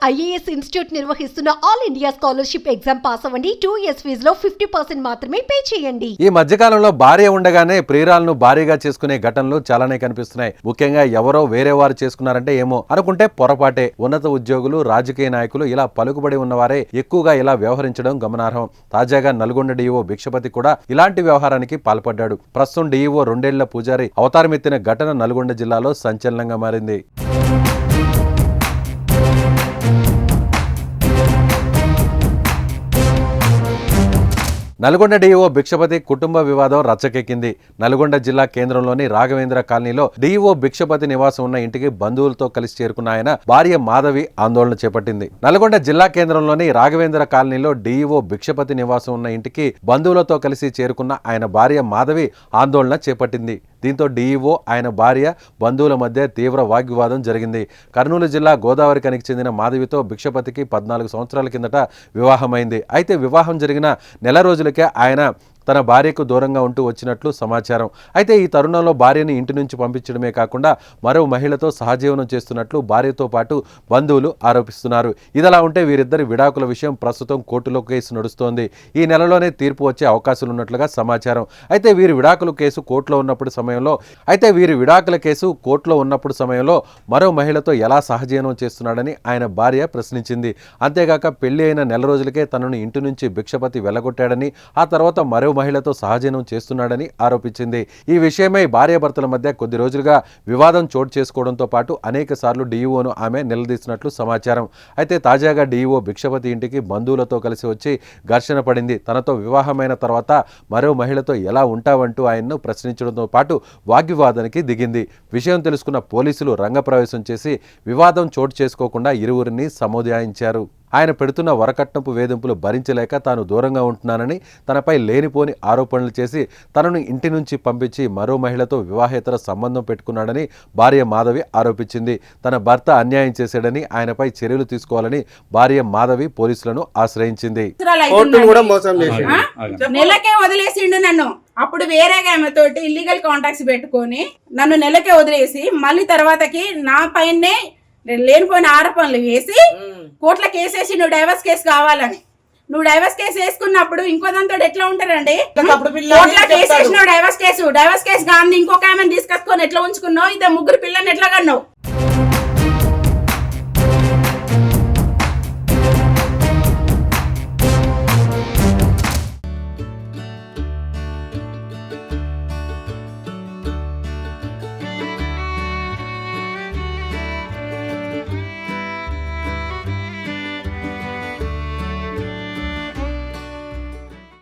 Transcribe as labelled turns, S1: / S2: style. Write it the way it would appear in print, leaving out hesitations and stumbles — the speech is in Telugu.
S1: ఐఏఎస్ ఇన్స్టిట్యూట్ నిర్వహిస్తున్న all India scholarship exam pass అవ్వండి. 2 years ఫీజులో 50% మాత్రమే పే చేయండి.
S2: ఈ మధ్యకాలంలో భార్య ఉండగానే ప్రియురాలను భారీగా చేసుకునే ఘటనలు చాలానే కనిపిస్తున్నాయి. ముఖ్యంగా ఎవరో వేరే వారు చేసుకున్నారంటే ఏమో అనుకుంటే పొరపాటే. ఉన్నత ఉద్యోగులు, రాజకీయ నాయకులు ఇలా పలుకుబడి ఉన్నవారే ఎక్కువగా ఇలా వ్యవహరించడం గమనార్హం. తాజాగా నల్గొండ డీఈఓ భిక్షపతి కూడా ఇలాంటి వ్యవహారానికి పాల్పడ్డాడు. ప్రస్తుతం డీఈఓ 2 ఏళ్ల పూజారి అవతారమెత్తిన ఘటన నల్గొండ జిల్లాలో సంచలనంగా మారింది. నల్గొండ డీఈఓ భిక్షపతి కుటుంబ వివాదం రచ్చకెక్కింది. నల్గొండ జిల్లా కేంద్రంలోని రాఘవేంద్ర కాలనీలో డీఈఓ భిక్షపతి నివాసం ఉన్న ఇంటికి బంధువులతో కలిసి చేరుకున్న ఆయన భార్య మాధవి ఆందోళన చేపట్టింది. నల్గొండ జిల్లా కేంద్రంలోని రాఘవేంద్ర కాలనీలో డీఈఓ భిక్షపతి నివాసం ఉన్న ఇంటికి బంధువులతో కలిసి చేరుకున్న ఆయన భార్య మాధవి ఆందోళన చేపట్టింది. దీంతో డీఈఓ, ఆయన భార్య, బంధువుల మధ్య తీవ్ర వాగ్వివాదం జరిగింది. కర్నూలు జిల్లా గోదావరి కనికి చెందిన మాధవితో భిక్షపతికి 14 సంవత్సరాల కిందట వివాహమైంది. అయితే వివాహం జరిగిన నెల రోజులకే ఆయన తన భార్యకు దూరంగా ఉంటూ వచ్చినట్లు సమాచారం. అయితే ఈ తరుణంలో భార్యని ఇంటి నుంచి పంపించడమే కాకుండా మరో మహిళతో సహజీవనం చేస్తున్నట్లు భార్యతో పాటు బంధువులు ఆరోపిస్తున్నారు. ఇదిలా ఉంటే వీరిద్దరి విడాకుల విషయం ప్రస్తుతం కోర్టులో కేసు నడుస్తోంది. ఈ నెలలోనే తీర్పు వచ్చే అవకాశాలు ఉన్నట్లుగా సమాచారం. అయితే వీరి విడాకుల కేసు కోర్టులో ఉన్నప్పుడు సమయంలో మరో మహిళతో ఎలా సహజీవనం చేస్తున్నాడని ఆయన భార్య ప్రశ్నించింది. అంతేగాక పెళ్లి అయిన నెల రోజులకే తనను ఇంటి నుంచి భిక్షపతి వెళ్లగొట్టాడని, ఆ తర్వాత మరో మహిళతో సహజీవనం చేస్తున్నాడని ఆరోపించింది. ఈ విషయమై భార్యాభర్తల మధ్య కొద్ది రోజులుగా వివాదం చోటు చేసుకోవడంతో పాటు అనేక సార్లు డీఈఓను ఆమె నిలదీసినట్లు సమాచారం. అయితే తాజాగా డీఈఓ భిక్షపతి ఇంటికి బంధువులతో కలిసి వచ్చి ఘర్షణ పడింది. తనతో వివాహమైన తర్వాత మరో మహిళతో ఎలా ఉంటావంటూ ఆయన్ను ప్రశ్నించడంతో పాటు వాగ్వివాదానికి దిగింది. విషయం తెలుసుకున్న పోలీసులు రంగప్రవేశం చేసి వివాదం చోటు చేసుకోకుండా ఇరువురిని సముదాయించారు. ఆయన పెడుతున్న వరకట్నపు వేధింపులు భరించలేక తాను దూరంగా ఉంటున్నానని, తనపై లేనిపోని ఆరోపణలు చేసి తనను ఇంటి నుంచి పంపించి మరో మహిళతో వివాహేతర సంబంధం పెట్టుకున్నాడని భార్య మాధవి ఆరోపించింది. తన భర్త అన్యాయం చేశాడని, ఆయనపై చర్యలు తీసుకోవాలని భార్య మాధవి పోలీసులను ఆశ్రయించింది.
S3: నెలకే వదిలేసిండు నన్ను. అప్పుడు వేరే ఆమెతోటి ఇల్లీగల్ కాంటాక్ట్స్ పెట్టుకొని నన్ను నెలకే వదిలేసి మళ్ళీ తర్వాతకి నా పైనే లేనిపోయిన ఆరోపణలు వేసి కోర్టులో కేసేసి నువ్వు డైవర్స్ కేసు కావాలని. నువ్వు డైవర్స్ కేసు వేసుకున్నప్పుడు ఇంకో దాంతో ఎట్లా ఉంటారండి? కోర్టులో కేసేసినావు డైవర్స్ కేసు గాంధీ ఇంకొక ఆమెను తీసుకొచ్చుకొని ఎట్లా ఉంచుకున్నావు? ఇద్దరు ముగ్గురు పిల్లల్ని ఎట్లా కన్నావు?